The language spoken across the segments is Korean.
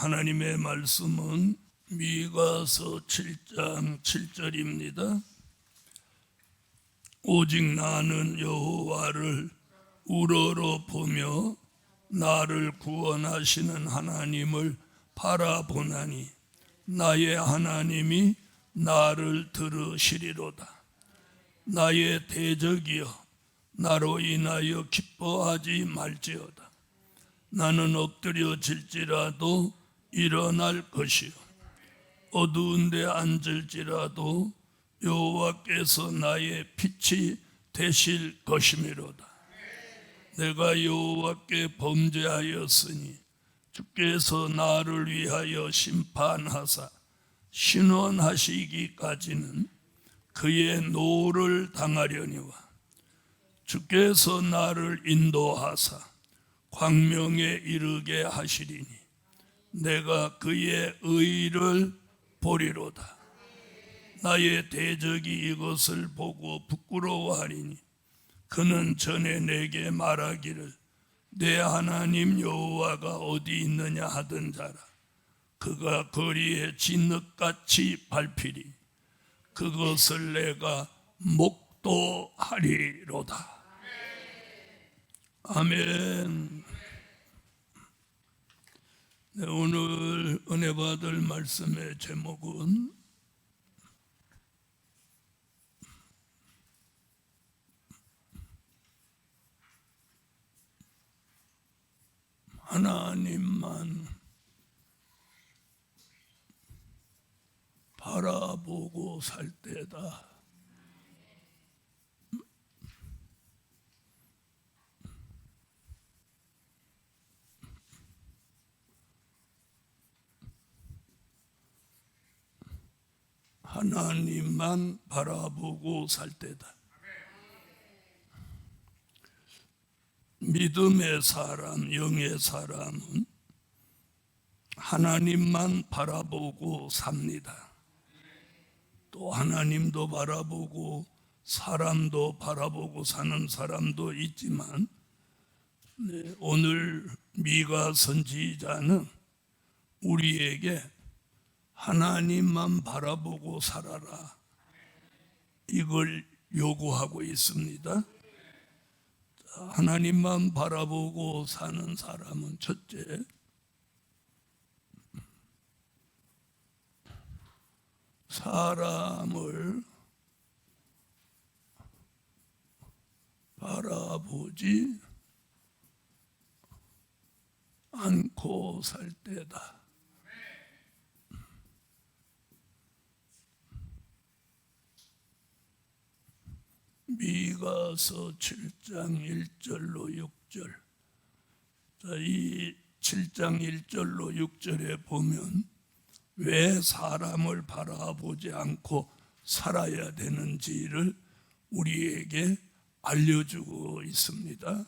하나님의 말씀은 미가서 7장 7절입니다. 오직 나는 여호와를 우러러 보며 나를 구원하시는 하나님을 바라보나니 나의 하나님이 나를 들으시리로다. 나의 대적이여 나로 인하여 기뻐하지 말지어다. 나는 엎드려질지라도 일어날 것이요 어두운 데 앉을지라도 여호와께서 나의 빛이 되실 것이미로다. 내가 여호와께 범죄하였으니 주께서 나를 위하여 심판하사 신원하시기까지는 그의 노를 당하려니와 주께서 나를 인도하사 광명에 이르게 하시리니 내가 그의 의를 보리로다. 나의 대적이 이것을 보고 부끄러워하리니 그는 전에 내게 말하기를 내 하나님 여호와가 어디 있느냐 하던 자라. 그가 거리에 진흙같이 밟히리. 그것을 내가 목도하리로다. 아멘. 네, 오늘 은혜 받을 말씀의 제목은 하나님만 바라보고 살 때다. 하나님만 바라보고 살 때다. 믿음의 사람, 영의 사람은 하나님만 바라보고 삽니다. 또 하나님도 바라보고 사람도 바라보고 사는 사람도 있지만 오늘 미가 선지자는 우리에게 하나님만 바라보고 살아라, 이걸 요구하고 있습니다. 하나님만 바라보고 사는 사람은 첫째, 사람을 바라보지 않고 살 때다. 미가서 7장 1절로 6절. 이 7장 1절로 6절에 보면 왜 사람을 바라보지 않고 살아야 되는지를 우리에게 알려주고 있습니다.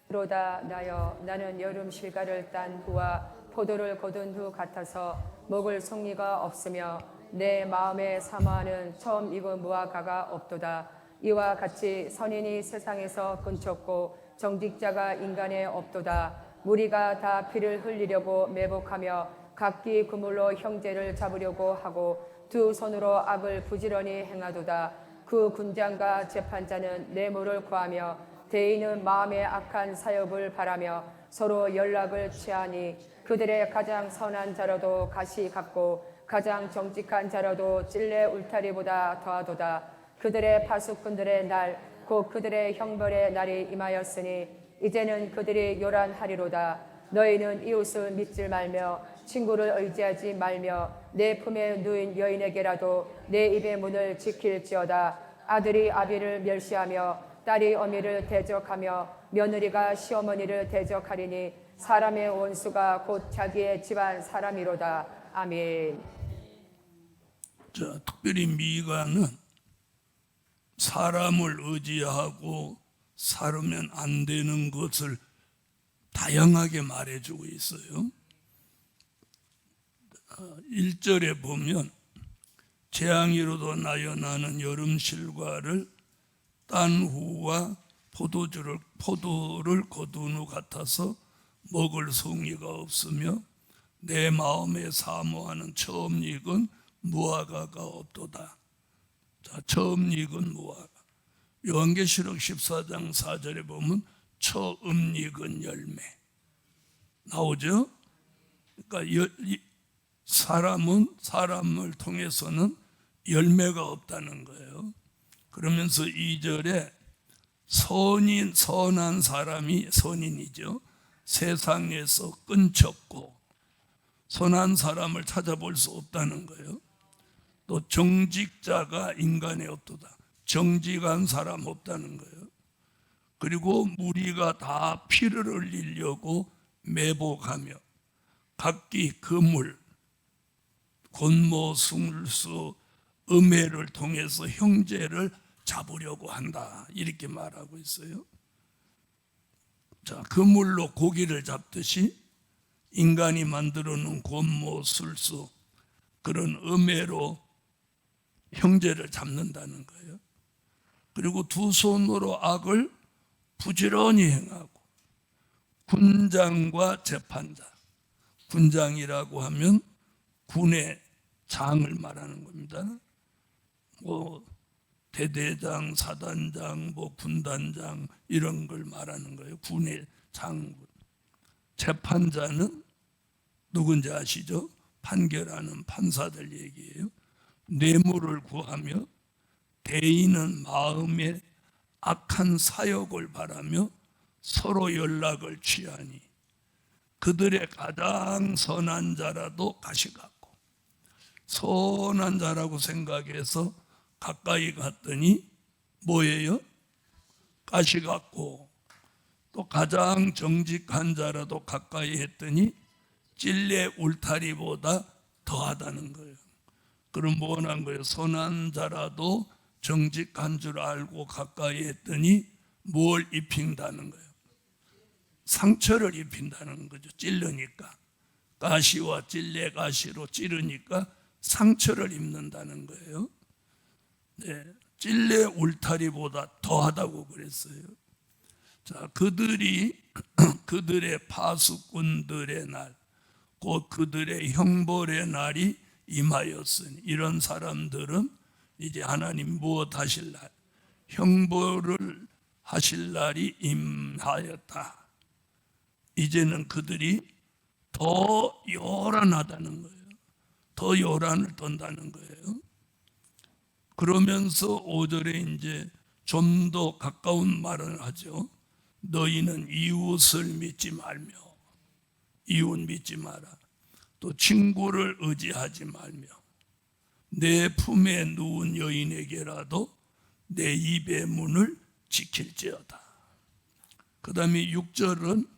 로다 나여 나는 여름 실가를 딴 후와 포도를 거둔 후 같아서 먹을 송이가 없으며 내 마음에 사모하는 처음 익은 무화과가 없도다. 이와 같이 선인이 세상에서 끊쳤고 정직자가 인간에 없도다. 무리가 다 피를 흘리려고 매복하며 각기 그물로 형제를 잡으려고 하고 두 손으로 악을 부지런히 행하도다. 그 군장과 재판자는 뇌물을 구하며 대인은 마음에 악한 사역을 바라며 서로 연락을 취하니 그들의 가장 선한 자라도 가시 같고 가장 정직한 자라도 찔레 울타리보다 더하도다. 그들의 파수꾼들의 날 곧 그들의 형벌의 날이 임하였으니 이제는 그들이 요란하리로다. 너희는 이웃을 믿지 말며 친구를 의지하지 말며 내 품에 누인 여인에게라도 내 입의 문을 지킬지어다. 아들이 아비를 멸시하며 딸이 어미를 대적하며 며느리가 시어머니를 대적하리니 사람의 원수가 곧 자기의 집안 사람이로다. 아멘. 자, 특별히 미가는 사람을 의지하고 살면 안 되는 것을 다양하게 말해주고 있어요. 1절에 보면 재앙이로도 나여 나는 여름 실과를 딴 후와 포도를 거둔 후 같아서 먹을 성의가 없으며 내 마음에 사모하는 처음 익은 무화과가 없도다. 자, 처음 익은 무화과. 요한계시록 14장 4절에 보면 처음 익은 열매 나오죠. 그러니까 사람은 사람을 통해서는 열매가 없다는 거예요. 그러면서 2절에 선한 사람이 선인이죠. 세상에서 끊쳤고 선한 사람을 찾아볼 수 없다는 거예요. 또 정직자가 인간에 없도다. 정직한 사람 없다는 거예요. 그리고 무리가 다 피를 흘리려고 매복하며 각기 그물, 권모, 술수, 음해를 통해서 형제를 잡으려고 한다. 이렇게 말하고 있어요. 자, 그물로 고기를 잡듯이 인간이 만들어 놓은 권모, 술수, 그런 음해로 형제를 잡는다는 거예요. 그리고 두 손으로 악을 부지런히 행하고 군장과 재판자, 군장이라고 하면 군의 장을 말하는 겁니다. 뭐 대대장, 사단장, 뭐 군단장 이런 걸 말하는 거예요. 군의 장군. 재판자는 누군지 아시죠? 판결하는 판사들 얘기예요. 뇌물을 구하며 대인은 마음에 악한 사욕을 바라며 서로 연락을 취하니 그들의 가장 선한 자라도 가시 같고, 선한 자라고 생각해서 가까이 갔더니 뭐예요? 가시 같고, 또 가장 정직한 자라도 가까이 했더니 찔레 울타리보다 더하다는 거예요. 그럼 뭐한 거예요? 선한 자라도 정직한 줄 알고 가까이 했더니 뭘 입힌다는 거예요? 상처를 입힌다는 거죠. 찔르니까. 가시와 찔레 가시로 찌르니까 상처를 입는다는 거예요. 네, 찔레 울타리보다 더하다고 그랬어요. 자, 그들의 파수꾼들의 날, 곧 그들의 형벌의 날이 임하였으니, 이런 사람들은 이제 하나님 무엇 하실 날, 형벌을 하실 날이 임하였다. 이제는 그들이 더 요란하다는 거예요. 더 요란을 떤다는 거예요. 그러면서 5절에 이제 좀 더 가까운 말을 하죠. 너희는 이웃을 믿지 말며, 이웃 믿지 마라. 또 친구를 의지하지 말며 내 품에 누운 여인에게라도 내 입의 문을 지킬지어다. 그 다음에 6절은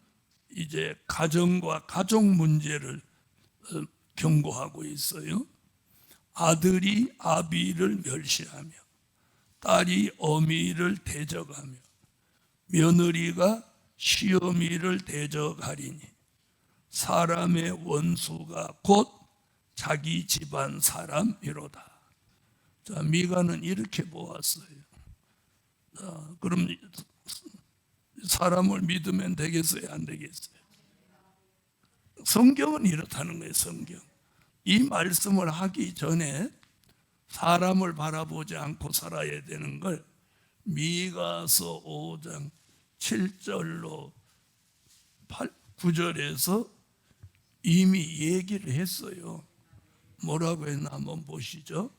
이제 가정과 가족 문제를 경고하고 있어요. 아들이 아비를 멸시하며 딸이 어미를 대적하며 며느리가 시어미를 대적하리니 사람의 원수가 곧 자기 집안 사람이로다. 자, 미가는 이렇게 보았어요. 자, 그럼 사람을 믿으면 되겠어요? 안 되겠어요? 성경은 이렇다는 거예요. 성경. 이 말씀을 하기 전에 사람을 바라보지 않고 살아야 되는 걸 미가서 5장 7절로 9절에서 이미 얘기를 했어요. 뭐라고 했나 한번 보시죠.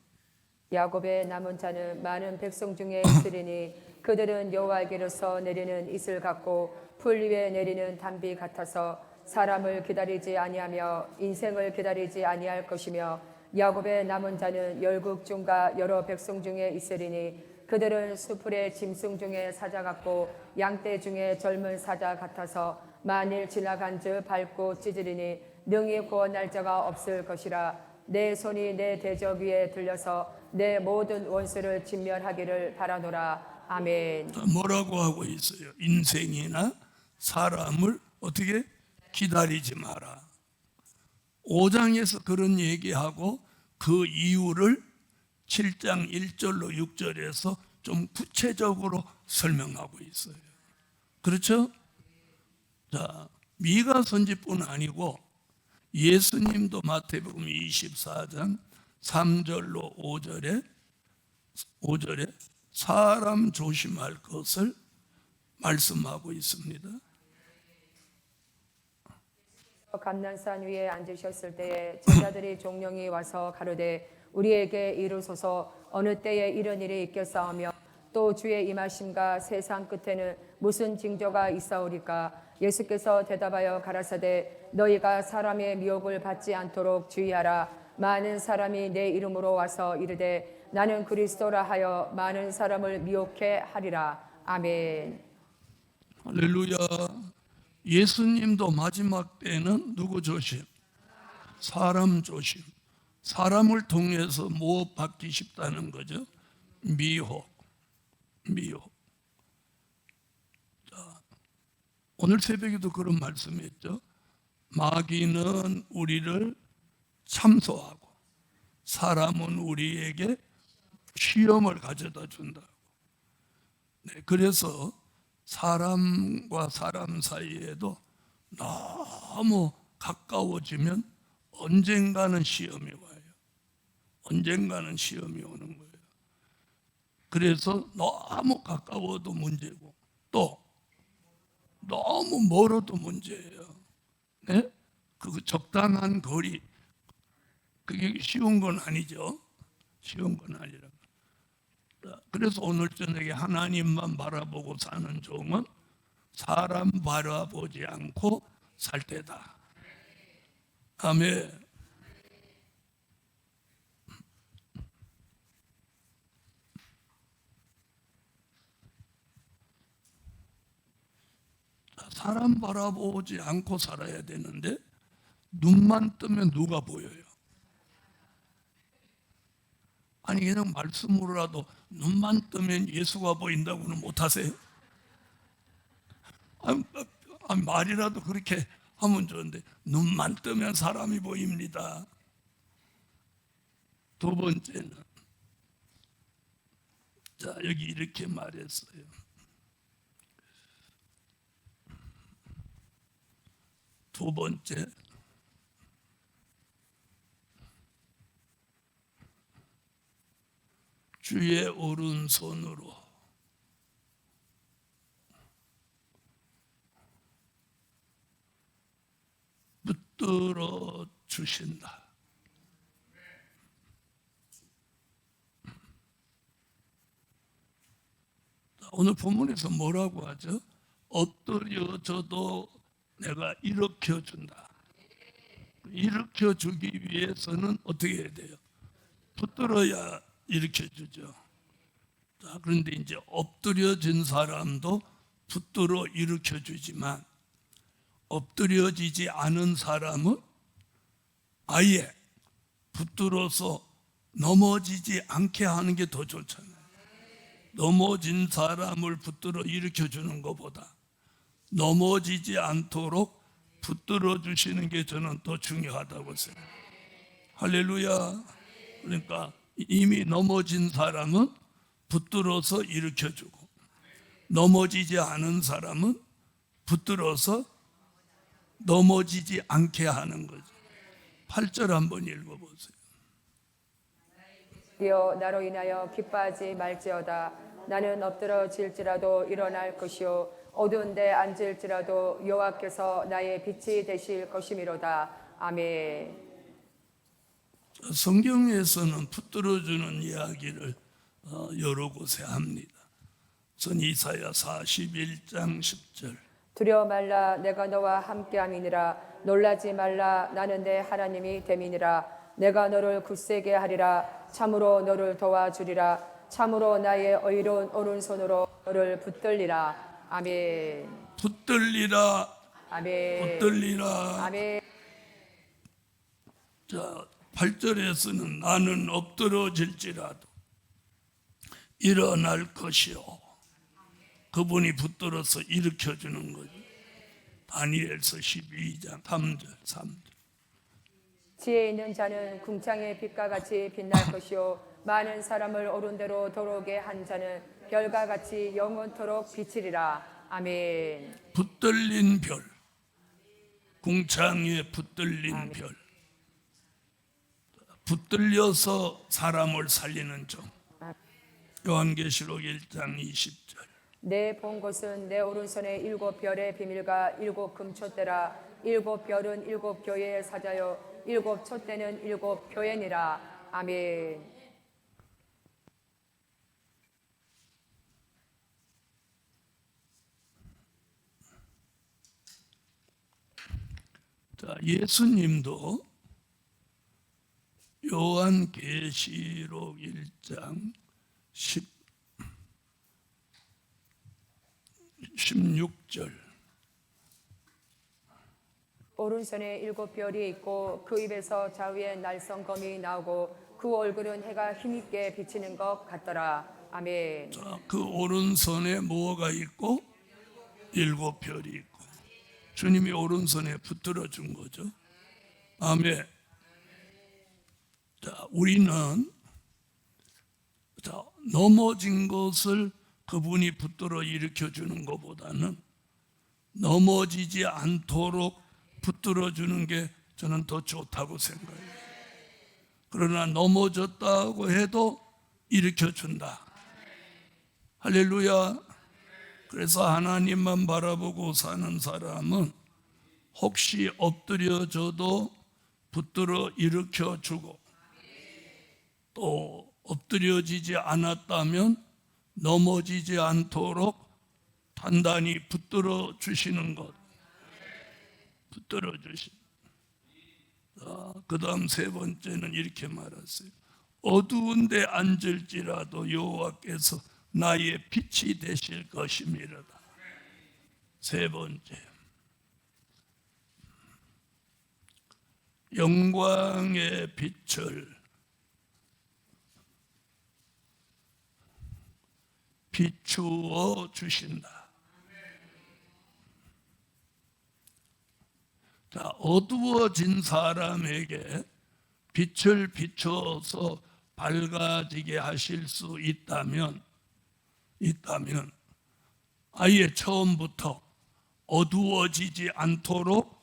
야곱의 남은 자는 많은 백성 중에 있으리니 그들은 여호와에게로서 내리는 이슬 같고 풀 위에 내리는 단비 같아서 사람을 기다리지 아니하며 인생을 기다리지 아니할 것이며 야곱의 남은 자는 열국 중과 여러 백성 중에 있으리니 그들은 수풀의 짐승 중에 사자 같고 양떼 중에 젊은 사자 같아서 만일 지나간즉 밟고 찢으리니 능히 구원할 자가 없을 것이라. 내 손이 내 대적 위에 들려서 내 모든 원수를 진멸하기를 바라노라. 아멘. 뭐라고 하고 있어요? 인생이나 사람을 어떻게 기다리지 마라. 5장에서 그런 얘기하고 그 이유를 7장 1절로 6절에서 좀 구체적으로 설명하고 있어요. 그렇죠? 자, 미가 선지뿐 아니고 예수님도 마태복음 24장 3절로 5절에 사람 조심할 것을 말씀하고 있습니다. 감난산 위에 앉으셨을 때에 제자들이 종령이 와서 가로되 우리에게 이르소서 어느 때에 이런 일이 있겠사오며 또 주의 임하심과 세상 끝에는 무슨 징조가 있사오리까? 예수께서 대답하여 가라사대 너희가 사람의 미혹을 받지 않도록 주의하라. 많은 사람이 내 이름으로 와서 이르되 나는 그리스도라 하여 많은 사람을 미혹해 하리라. 아멘. 할렐루야. 예수님도 마지막 때는 누구 조심? 사람 조심. 사람을 통해서 뭐 받기 쉽다는 거죠? 미혹. 자, 오늘 새벽에도 그런 말씀했죠. 마귀는 우리를 참소하고 사람은 우리에게 시험을 가져다 준다. 네, 그래서 사람과 사람 사이에도 너무 가까워지면 언젠가는 시험이 와요. 언젠가는 시험이 오는 거예요. 그래서 너무 가까워도 문제고 또 너무 멀어도 문제예요. 네? 그 적당한 거리, 그게 쉬운 건 아니죠. 쉬운 건 아니라. 그래서 오늘 저녁에 하나님만 바라보고 사는 종은 사람 바라보지 않고 살 때다. 아멘. 사람 바라보지 않고 살아야 되는데 눈만 뜨면 누가 보여요? 아니 그냥 말씀으로라도 눈만 뜨면 예수가 보인다고는 못하세요? 말이라도 그렇게 하면 좋은데 눈만 뜨면 사람이 보입니다. 두 번째는 자 여기 이렇게 말했어요. 두 번째 주의 오른손으로 붙들어 주신다. 오늘 본문에서 뭐라고 하죠? 엎드려져도 내가 일으켜 준다. 일으켜 주기 위해서는 어떻게 해야 돼요? 붙들어야 일으켜 주죠. 자, 그런데 이제 엎드려진 사람도 붙들어 일으켜 주지만 엎드려지지 않은 사람은 아예 붙들어서 넘어지지 않게 하는 게 더 좋잖아요. 넘어진 사람을 붙들어 일으켜 주는 것보다 넘어지지 않도록 붙들어 주시는 게 저는 더 중요하다고 생각해요. 할렐루야. 그러니까 이미 넘어진 사람은 붙들어서 일으켜 주고 넘어지지 않은 사람은 붙들어서 넘어지지 않게 하는 거죠. 8절 한번 읽어보세요. 되어 나로 인하여 기뻐하지 말지어다. 나는 엎드러질지라도 일어날 것이요 어두운 데 앉을지라도 여호와께서 나의 빛이 되실 것이미로다. 아멘. 성경에서는 붙들어주는 이야기를 여러 곳에 합니다. 전 이사야 41장 10절 두려워 말라 내가 너와 함께함이니라. 놀라지 말라 나는 내 하나님이 됨이니라. 내가 너를 굳세게 하리라. 참으로 너를 도와주리라. 참으로 나의 의로운 오른손으로 너를 붙들리라. 아멘. 붙들리라. 아멘. 붙들리라. 아멘. 자, 8절에서는 나는 엎드러질지라도 일어날 것이요. 그분이 붙들어서 일으켜주는 거죠. 다니엘서 12장 3절. 지혜 있는 자는 궁창의 빛과 같이 빛날 것이요 많은 사람을 옳은 대로 돌아오게 한 자는 별과 같이 영원토록 비치리라. 아멘. 붙들린 별, 궁창 위에 붙들린 아멘. 별. 붙들려서 사람을 살리는 종. 요한계시록 1장 20절. 내 본 것은 내 오른손에 7 별의 비밀과 7 금촛대라. 7 별은 7 교회의 사자요 7 촛대는 7 교회니라. 아멘. 자, 예수님도 요한계시록 1장 16절. 오른손에 7 별이 있고 그 입에서 좌우에 날성검이 나오고 그 얼굴은 해가 힘있게 비치는 것 같더라. 아멘. 자, 그 오른손에 뭐가 있고 7 별이 있고 주님이 오른손에 붙들어 준 거죠. 아멘. 자, 우리는 넘어진 것을 그분이 붙들어 일으켜 주는 것보다는 넘어지지 않도록 붙들어 주는 게 저는 더 좋다고 생각해요. 그러나 넘어졌다고 해도 일으켜 준다. 할렐루야. 그래서 하나님만 바라보고 사는 사람은 혹시 엎드려져도 붙들어 일으켜 주고, 또 엎드려지지 않았다면 넘어지지 않도록 단단히 붙들어 주시는 것. 붙들어 주시는. 그 다음 세 번째는 이렇게 말하세요. 어두운 데 앉을지라도 여호와께서 나의 빛이 되실 것이미로다. 세 번째, 영광의 빛을 비추어 주신다. 자, 어두워진 사람에게 빛을 비춰서 밝아지게 하실 수 있다면 아예 처음부터 어두워지지 않도록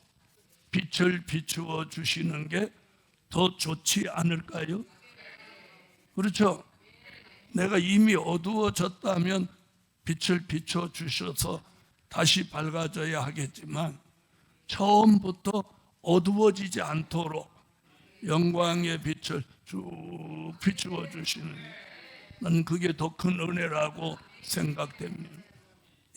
빛을 비추어 주시는 게 더 좋지 않을까요? 그렇죠? 내가 이미 어두워졌다면 빛을 비춰 주셔서 다시 밝아져야 하겠지만 처음부터 어두워지지 않도록 영광의 빛을 쭉 비추어 주시는, 난 그게 더 큰 은혜라고 생각됩니다.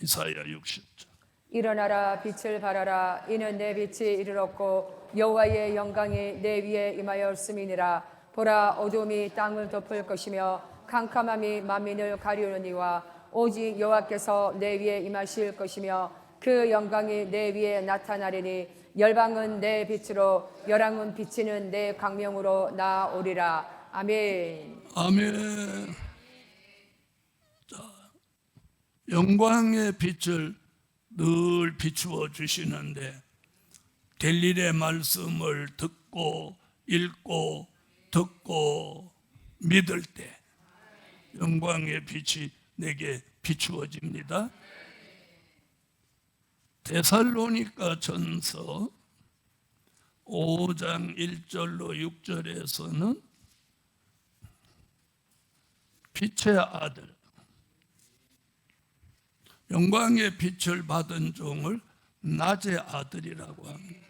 이사야 60장. 일어나라 빛을 발하라. 이는 내 빛이 이르렀고 여호와의 영광이 내 위에 임하였음이니라. 보라, 어둠이 땅을 덮을 것이며 캄캄함이 만민을 가리우느니와 오직 여호와께서 내 위에 임하실 것이며 그 영광이 내 위에 나타나리니 열방은 내 빛으로 열왕은 비치는 내 광명으로 나오리라. 아멘. 아멘. 자, 영광의 빛을 늘 비추어 주시는데 델일의 말씀을 듣고 읽고 듣고 믿을 때 영광의 빛이 내게 비추어집니다. 데살로니가 전서 5장 1절로 6절에서는 빛의 아들, 영광의 빛을 받은 종을 낮의 아들이라고 합니다.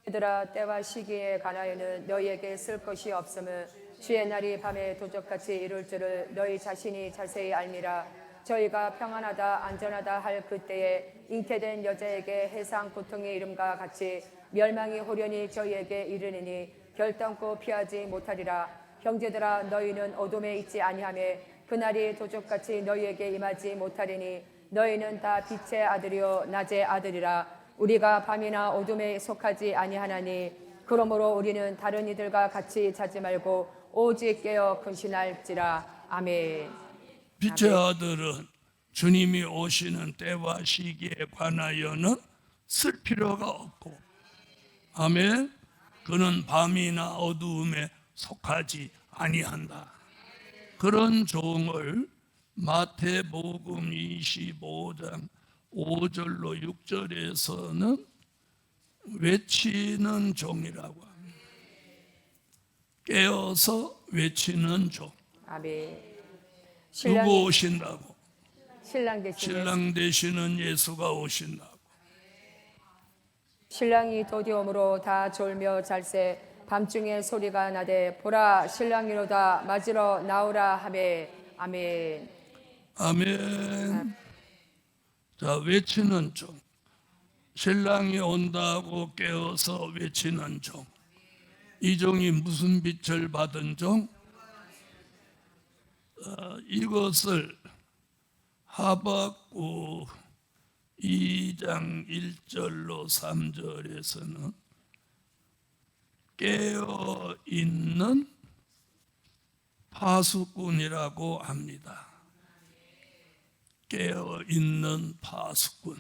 얘들아, 때와 시기에 관하여는 너희에게 쓸 것이 없음은 주의 날이 밤에 도적같이 이룰 줄을 너희 자신이 자세히 알미라. 저희가 평안하다 안전하다 할 그때에 잉태된 여자에게 해상 고통의 이름과 같이 멸망이 호련히 저희에게 이르느니 결단코 피하지 못하리라. 형제들아, 너희는 어둠에 있지 아니하며 그날이 도적같이 너희에게 임하지 못하리니 너희는 다 빛의 아들이요 낮의 아들이라. 우리가 밤이나 어둠에 속하지 아니하나니 그러므로 우리는 다른 이들과 같이 자지 말고 오직 깨어 근신할지라. 아멘. 빛의 아들은 주님이 오시는 때와 시기에 관하여는 쓸 필요가 없고, 아멘. 그는 밤이나 어두움에 속하지 아니한다. 그런 종을 마태복음 25장 5절로 6절에서는 외치는 종이라고 합니다. 깨어서 외치는 종. 아멘. 누구 오신다고? 신랑 대신 신랑 되시는 예수가 오신다고. 신랑이 도디오므로 다 졸며 잘새 밤중에 소리가 나되 보라 신랑이로다 맞으러 나오라 하매 아멘. 아멘. 자, 외치는 종. 신랑이 온다고 깨어서 외치는 종. 이 종이 무슨 빛을 받은 종? 이것을 하박국 2장 1절로 3절에서는 깨어있는 파수꾼이라고 합니다. 깨어있는 파수꾼.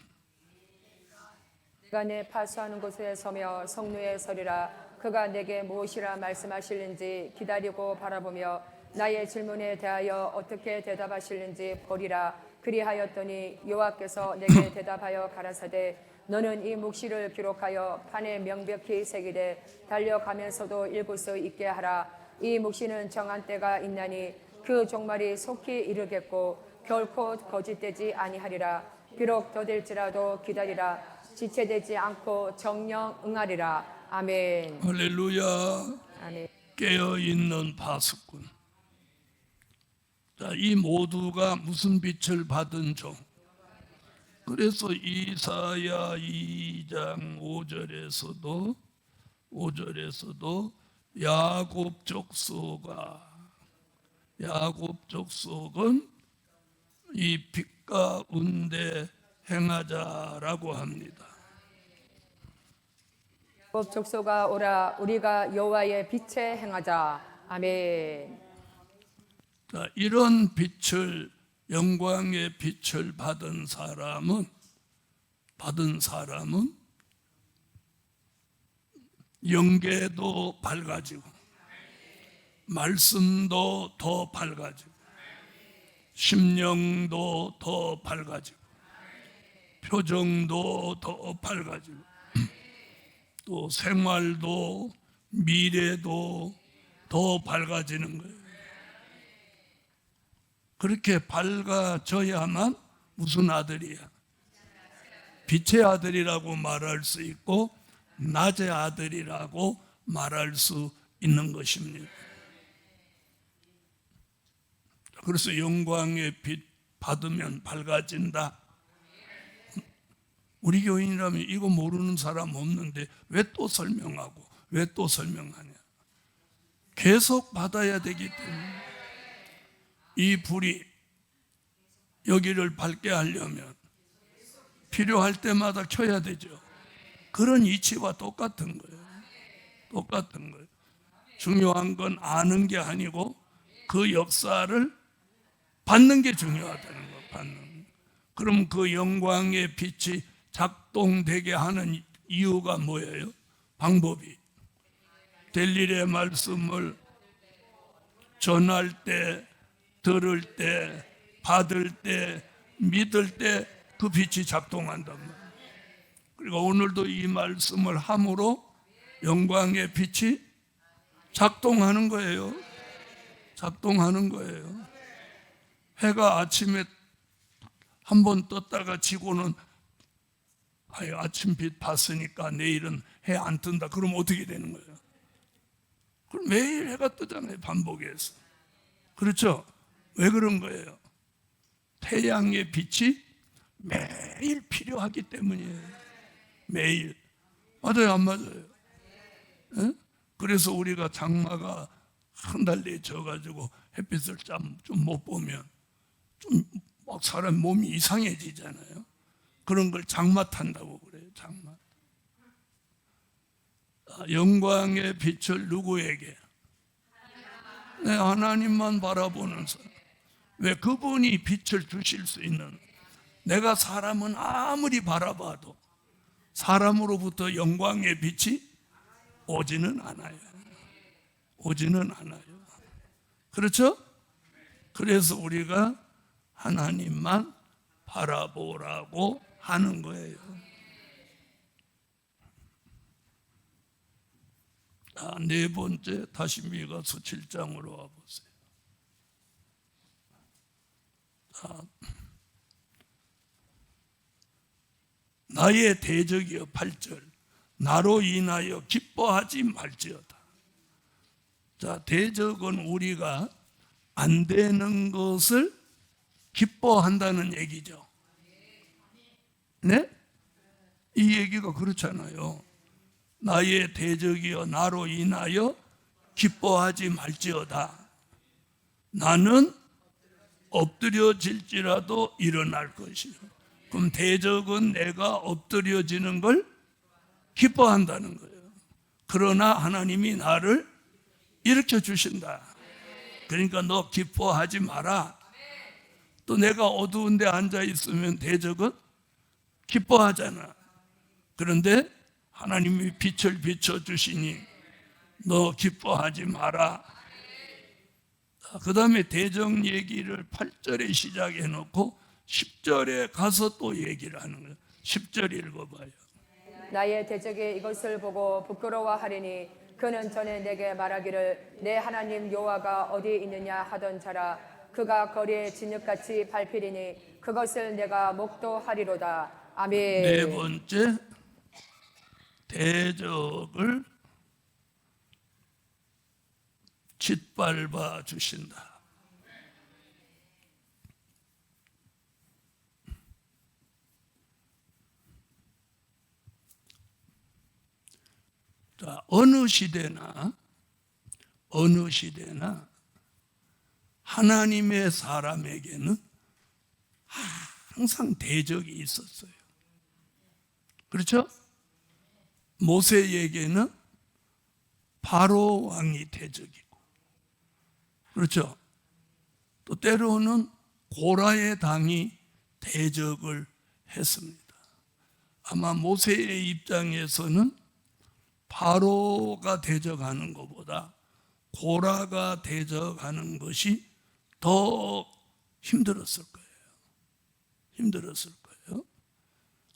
내가 내 파수하는 곳에 서며 성루에 서리라. 그가 내게 무엇이라 말씀하실는지 기다리고 바라보며 나의 질문에 대하여 어떻게 대답하실는지 보리라. 그리하였더니 여호와께서 내게 대답하여 가라사대 너는 이 묵시를 기록하여 판에 명백히 새기되 달려가면서도 읽을 수 있게 하라. 이 묵시는 정한 때가 있나니 그 종말이 속히 이르겠고 결코 거짓되지 아니하리라. 비록 더딜지라도 기다리라. 지체되지 않고 정령 응하리라. 아멘. 할렐루야. 아멘. 깨어있는 파수꾼. 자, 이 모두가 무슨 빛을 받은 종? 그래서 이사야 2장 5절에서도 야곱 족속은 이 빛 가운데 행하자라고 합니다. 야곱 족속아 오라 우리가 여호와의 빛에 행하자. 아멘. 자, 이런 빛을 영광의 빛을 받은 사람은 영계도 밝아지고 말씀도 더 밝아지고 심령도 더 밝아지고 표정도 더 밝아지고 또 생활도 미래도 더 밝아지는 거예요. 그렇게 밝아져야만 무슨 아들이야? 빛의 아들이라고 말할 수 있고 낮의 아들이라고 말할 수 있는 것입니다. 그래서 영광의 빛 받으면 밝아진다. 우리 교인이라면 이거 모르는 사람 없는데 왜 또 설명하고 왜 또 설명하냐? 계속 받아야 되기 때문에 이 불이 여기를 밝게 하려면 필요할 때마다 켜야 되죠. 그런 이치와 똑같은 거예요. 똑같은 거예요. 중요한 건 아는 게 아니고 그 역사를 받는 게 중요하다는 거. 받는. 그럼 그 영광의 빛이 작동되게 하는 이유가 뭐예요? 방법이 될 일의 말씀을 전할 때, 들을 때, 받을 때, 믿을 때 그 빛이 작동한단 말이에요. 그리고 오늘도 이 말씀을 함으로 영광의 빛이 작동하는 거예요. 작동하는 거예요. 해가 아침에 한 번 떴다가 지고는 아침빛 봤으니까 내일은 해 안 뜬다. 그럼 어떻게 되는 거예요? 그럼 매일 해가 뜨잖아요. 반복해서. 그렇죠? 왜 그런 거예요? 태양의 빛이 매일 필요하기 때문이에요. 매일. 맞아요, 안 맞아요? 에? 그래서 우리가 장마가 한 달 내에 져가지고 햇빛을 좀 못 보면 좀 막 사람 몸이 이상해지잖아요. 그런 걸 장마 탄다고 그래요. 장마. 영광의 빛을 누구에게? 네, 하나님만 바라보는 사람. 왜 그분이 빛을 주실 수 있는? 내가 사람은 아무리 바라봐도 사람으로부터 영광의 빛이 오지는 않아요. 오지는 않아요. 그렇죠? 그래서 우리가 하나님만 바라보라고 하는 거예요. 네 번째, 다시 미가서 7장으로 와보세요. 나의 대적이여 8절 나로 인하여 기뻐하지 말지어다. 자, 대적은 우리가 안 되는 것을 기뻐한다는 얘기죠. 네? 이 얘기가 그렇잖아요. 나의 대적이여 나로 인하여 기뻐하지 말지어다. 나는 엎드려질지라도 일어날 것이요. 그럼 대적은 내가 엎드려지는 걸 기뻐한다는 거예요. 그러나 하나님이 나를 일으켜 주신다. 그러니까 너 기뻐하지 마라. 또 내가 어두운 데 앉아 있으면 대적은 기뻐하잖아. 그런데 하나님이 빛을 비춰 주시니 너 기뻐하지 마라. 그 다음에 대적 얘기를 8절에 시작해 놓고 10절에 가서 또 얘기를 하는 거예요. 10절 읽어봐요. 나의 대적이 이것을 보고 부끄러워하리니 그는 전에 내게 말하기를 내 하나님 여호와가 어디 있느냐 하던 자라. 그가 거리에 진흙같이 밟히리니 그것을 내가 목도하리로다. 아멘. 네 번째, 대적을 짓밟아 주신다. 자, 어느 시대나 하나님의 사람에게는 항상 대적이 있었어요. 그렇죠? 모세에게는 바로 왕이 대적이고, 그렇죠? 또 때로는 고라의 당이 대적을 했습니다. 아마 모세의 입장에서는 바로가 대적하는 것보다 고라가 대적하는 것이 더 힘들었을 거예요.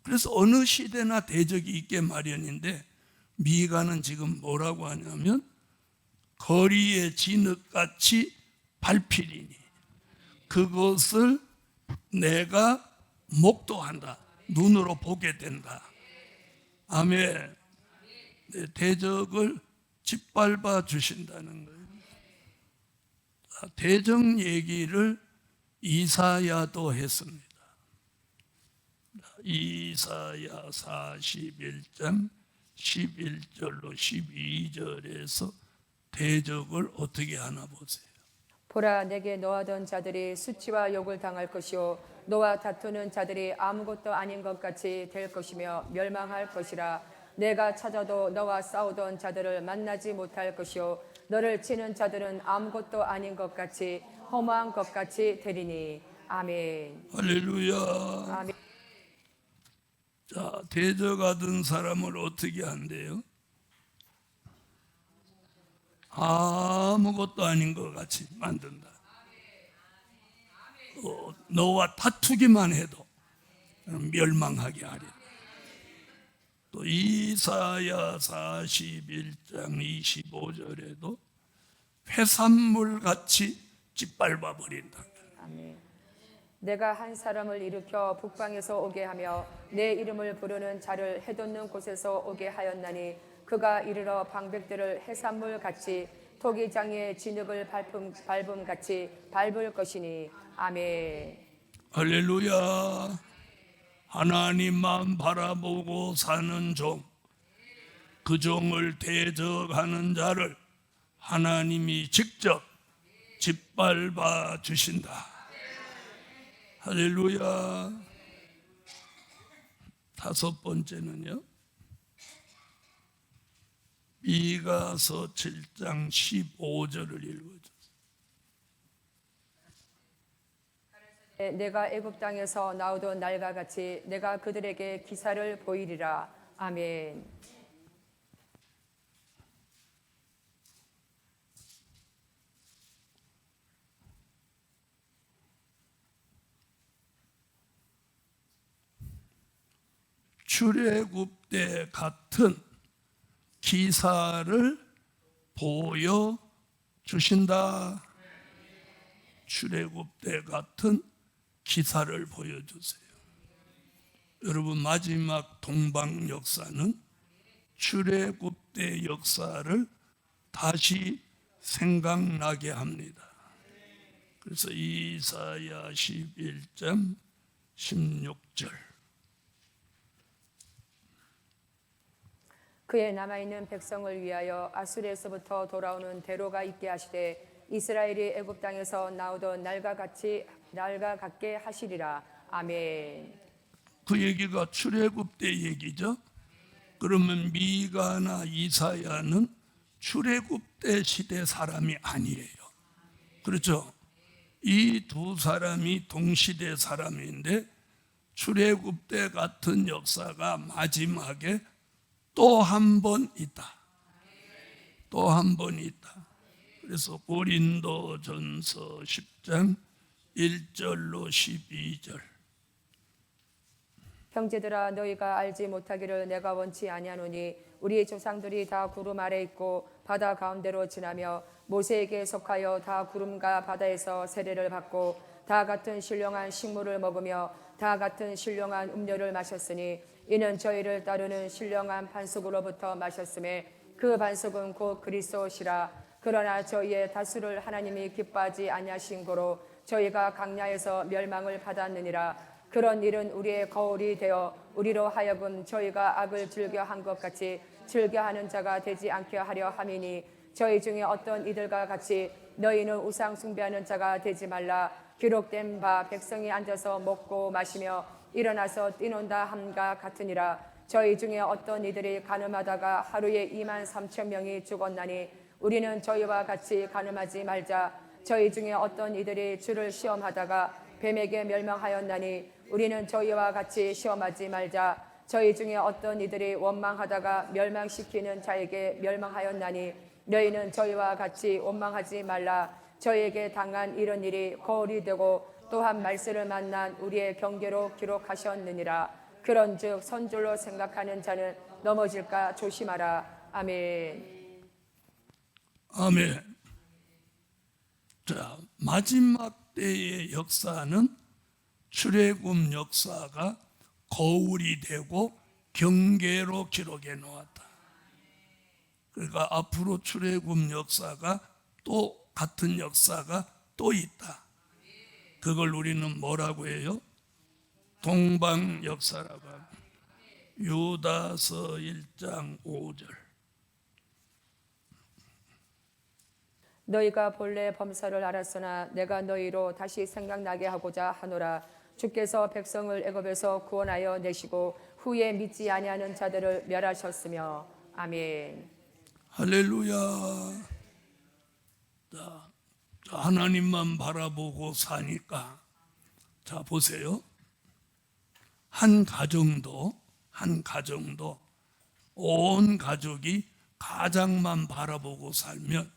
그래서 어느 시대나 대적이 있게 마련인데 미가는 지금 뭐라고 하냐면 거리에 진흙같이 밟히리니 그것을 내가 목도한다. 눈으로 보게 된다. 아멘. 대적을 짓밟아 주신다는 거예요. 대적 얘기를 이사야도 했습니다. 이사야 41장 11절로 12절에서 대적을 어떻게 하나 보세요. 보라, 내게 노하던 자들이 수치와 욕을 당할 것이요 너와 다투는 자들이 아무것도 아닌 것 같이 될 것이며 멸망할 것이라. 내가 찾아도 너와 싸우던 자들을 만나지 못할 것이요 너를 치는 자들은 아무것도 아닌 것 같이 허무한 것 같이 되리니. 아멘. 할렐루야. 아멘. 자, 대적하던 사람을 어떻게 한대요? 아무것도 아닌 것 같이 만든다. 너와 다투기만 해도 멸망하게 하리. 또 이사야 41장 25절에도 회산물 같이 짓밟아 버린다. 아멘. 내가 한 사람을 일으켜 북방에서 오게 하며 내 이름을 부르는 자를 해돋는 곳에서 오게 하였나니 그가 이르러 방백들을 해산물 같이 토기장의 진흙을 밟음 같이 밟을 것이니. 아멘. 할렐루야. 하나님만 바라보고 사는 종, 그 종을 대적하는 자를 하나님이 직접 짓밟아 주신다. 할렐루야. 다섯 번째는요, 미가서 7장 15절을 읽어주세요. 내가 애굽 땅에서 나오던 날과 같이 내가 그들에게 기사를 보이리라. 아멘. 출애굽 때 같은 기사를 보여주신다. 출애굽 때 같은 기사를 보여주세요. 여러분, 마지막 동방 역사는 출애굽 때 역사를 다시 생각나게 합니다. 그래서 이사야 11장 16절. 그의 남아있는 백성을 위하여 아수르에서부터 돌아오는 대로가 있게 하시되 이스라엘이 애굽 땅에서 나오던 날과 같게 하시리라. 아멘. 그 얘기가 출애굽 때 얘기죠. 그러면 미가나 이사야는 출애굽 때 시대 사람이 아니에요. 그렇죠? 이 두 사람이 동시대 사람인데 출애굽 때 같은 역사가 마지막에 또 한 번 있다. 또 한 번 있다. 그래서 고린도전서 10장 1절로 12절. 형제들아, 너희가 알지 못하기를 내가 원치 아니하노니 우리 조상들이 다 구름 아래 있고 바다 가운데로 지나며 모세에게 속하여 다 구름과 바다에서 세례를 받고 다 같은 신령한 식물을 먹으며 다 같은 신령한 음료를 마셨으니 이는 저희를 따르는 신령한 반석으로부터 마셨음에 그 반석은 곧 그리스도시라. 그러나 저희의 다수를 하나님이 기뻐하지 아니하신 고로 저희가 강야에서 멸망을 받았느니라. 그런 일은 우리의 거울이 되어 우리로 하여금 저희가 악을 즐겨한 것 같이 즐겨하는 자가 되지 않게 하려 함이니 저희 중에 어떤 이들과 같이 너희는 우상 숭배하는 자가 되지 말라. 기록된 바 백성이 앉아서 먹고 마시며 일어나서 뛰논다 함과 같으니라. 저희 중에 어떤 이들이 간음하다가 하루에 2만 3천 명이 죽었나니 우리는 저희와 같이 간음하지 말자. 저희 중에 어떤 이들이 주를 시험하다가 뱀에게 멸망하였나니 우리는 저희와 같이 시험하지 말자. 저희 중에 어떤 이들이 원망하다가 멸망시키는 자에게 멸망하였나니 너희는 저희와 같이 원망하지 말라. 저희에게 당한 이런 일이 거울이 되고 또한 말세를 만난 우리의 경계로 기록하셨느니라. 그런즉 선줄로 생각하는 자는 넘어질까 조심하라. 아멘. 아멘. 자, 마지막 때의 역사는 출애굽 역사가 거울이 되고 경계로 기록해 놓았다. 그러니까 앞으로 출애굽 역사가 또 같은 역사가 또 있다. 그걸 우리는 뭐라고 해요? 동방 역사라고 합니다. 유다서 1장 5절. 너희가 본래 범사를 알았으나 내가 너희로 다시 생각나게 하고자 하노라. 주께서 백성을 애굽에서 구원하여 내시고 후에 믿지 아니하는 자들을 멸하셨으며. 아멘. 할렐루야. 자, 하나님만 바라보고 사니까, 자 보세요. 한 가정도 온 가족이 가장만 바라보고 살면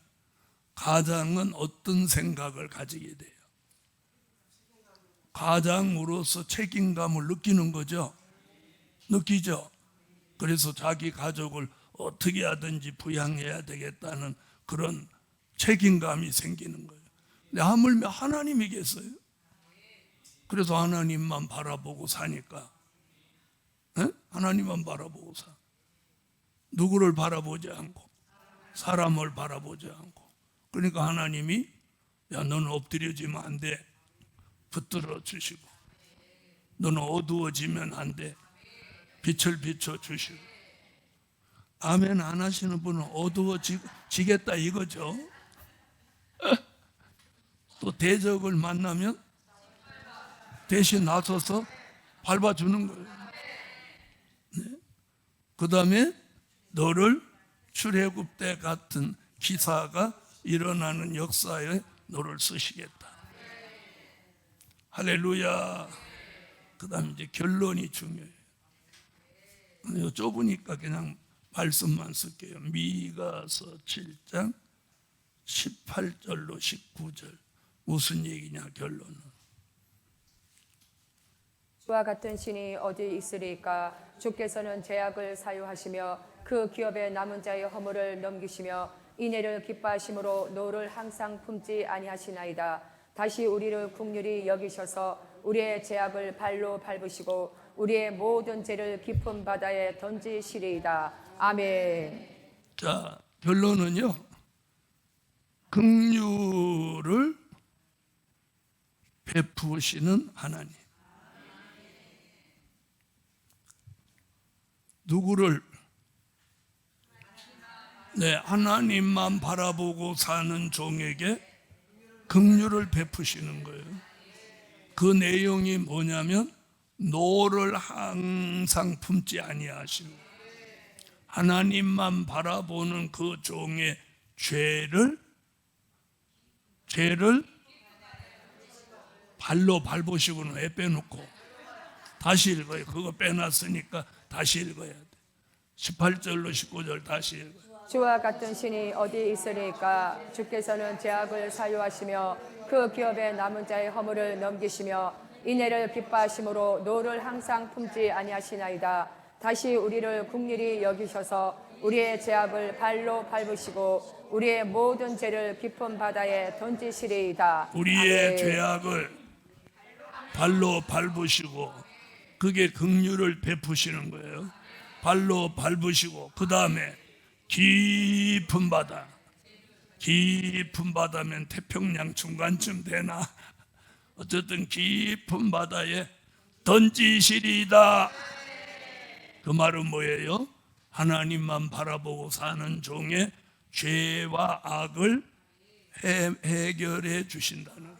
가장은 어떤 생각을 가지게 돼요? 가장으로서 책임감을 느끼는 거죠. 느끼죠. 그래서 자기 가족을 어떻게 하든지 부양해야 되겠다는 그런 책임감이 생기는 거예요. 근데 하물며 하나님이겠어요? 그래서 하나님만 바라보고 사니까, 하나님만 바라보고 사. 누구를 바라보지 않고 사람을 바라보지 않고. 그러니까 하나님이 야, 너는 엎드려지면 안 돼. 붙들어 주시고, 너는 어두워지면 안 돼. 빛을 비춰 주시고. 아멘 안 하시는 분은 어두워지겠다 이거죠. 또 대적을 만나면 대신 나서서 밟아주는 거예요. 네. 그 다음에 너를 출애굽 때 같은 기사가 일어나는 역사에 너를 쓰시겠다. 할렐루야. 그 다음에 이제 결론이 중요해요. 좁으니까 그냥 말씀만 쓸게요. 미가서 7장 18절로 19절. 무슨 얘기냐 결론은. 주와 같은 신이 어디 있으리까? 주께서는 제약을 사유하시며 그 기업의 남은 자의 허물을 넘기시며 인애를 기뻐하심으로 노를 항상 품지 아니하시나이다. 다시 우리를 긍휼히 여기셔서 우리의 제약을 발로 밟으시고 우리의 모든 죄를 깊은 바다에 던지시리이다. 아멘. 자, 결론은요. 긍휼을 베푸시는 하나님. 누구를? 네, 하나님만 바라보고 사는 종에게 긍휼을 베푸시는 거예요. 그 내용이 뭐냐면 노를 항상 품지 아니하시는 거예요. 하나님만 바라보는 그 종의 죄를 발로 밟으시고는 왜 빼놓고 다시 읽어요. 그거 빼놨으니까 다시 읽어야 돼. 18절로 19절 다시 읽어요. 주와 같은 신이 어디 있으리까? 주께서는 제약을 사유하시며 그 기업의 남은 자의 허물을 넘기시며 인애를 기뻐하심으로 노를 항상 품지 아니하시나이다. 다시 우리를 긍휼히 여기셔서 우리의 제약을 발로 밟으시고 우리의 모든 죄를 깊은 바다에 던지시리이다. 우리의 아멘. 죄악을 발로 밟으시고 그게 긍휼을 베푸시는 거예요. 발로 밟으시고 그 다음에 깊은 바다면 태평양 중간쯤 되나 어쨌든 깊은 바다에 던지시리이다. 그 말은 뭐예요? 하나님만 바라보고 사는 종의 죄와 악을 해결해 주신다는 거예요.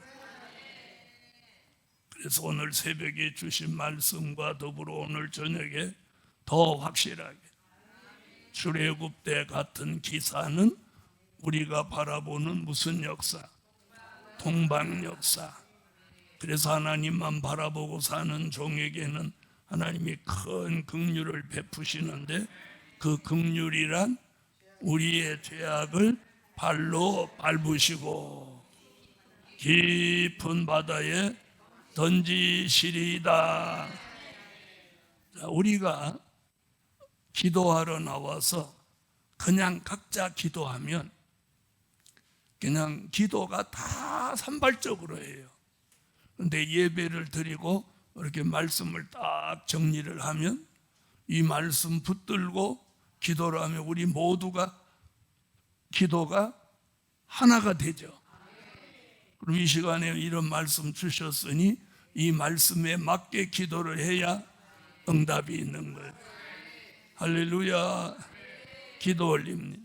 그래서 오늘 새벽에 주신 말씀과 더불어 오늘 저녁에 더 확실하게 출애굽때 같은 기사는 우리가 바라보는 무슨 역사? 동방 역사. 그래서 하나님만 바라보고 사는 종에게는 하나님이 큰 긍휼을 베푸시는데 그 긍휼이란 우리의 죄악을 발로 밟으시고 깊은 바다에 던지시리이다. 우리가 기도하러 나와서 그냥 각자 기도하면 그냥 기도가 다 산발적으로 해요. 그런데 예배를 드리고 이렇게 말씀을 딱 정리를 하면 이 말씀 붙들고 기도를 하면 우리 모두가 기도가 하나가 되죠. 그럼 이 시간에 이런 말씀 주셨으니 이 말씀에 맞게 기도를 해야 응답이 있는 거예요. 할렐루야. 기도 올립니다.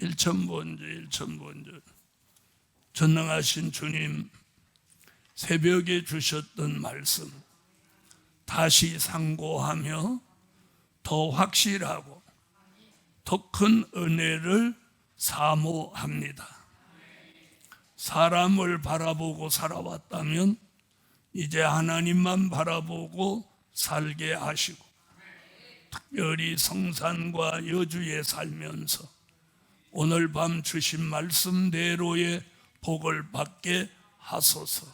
1,000번째 전능하신 주님, 새벽에 주셨던 말씀 다시 상고하며 더 확실하고 더 큰 은혜를 사모합니다. 사람을 바라보고 살아왔다면 이제 하나님만 바라보고 살게 하시고 특별히 성산과 여주에 살면서 오늘 밤 주신 말씀대로의 복을 받게 하소서.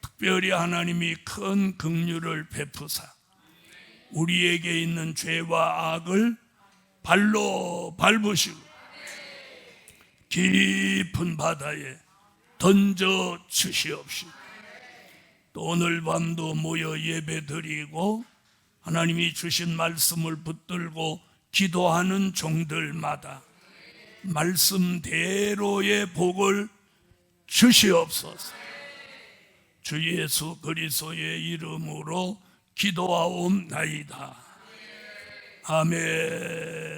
특별히 하나님이 큰 긍휼을 베푸사 우리에게 있는 죄와 악을 발로 밟으시고 깊은 바다에 던져 주시옵시고 또 오늘 밤도 모여 예배드리고 하나님이 주신 말씀을 붙들고 기도하는 종들마다 말씀대로의 복을 주시옵소서. 주 예수 그리스도의 이름으로 기도하옵나이다. 아멘.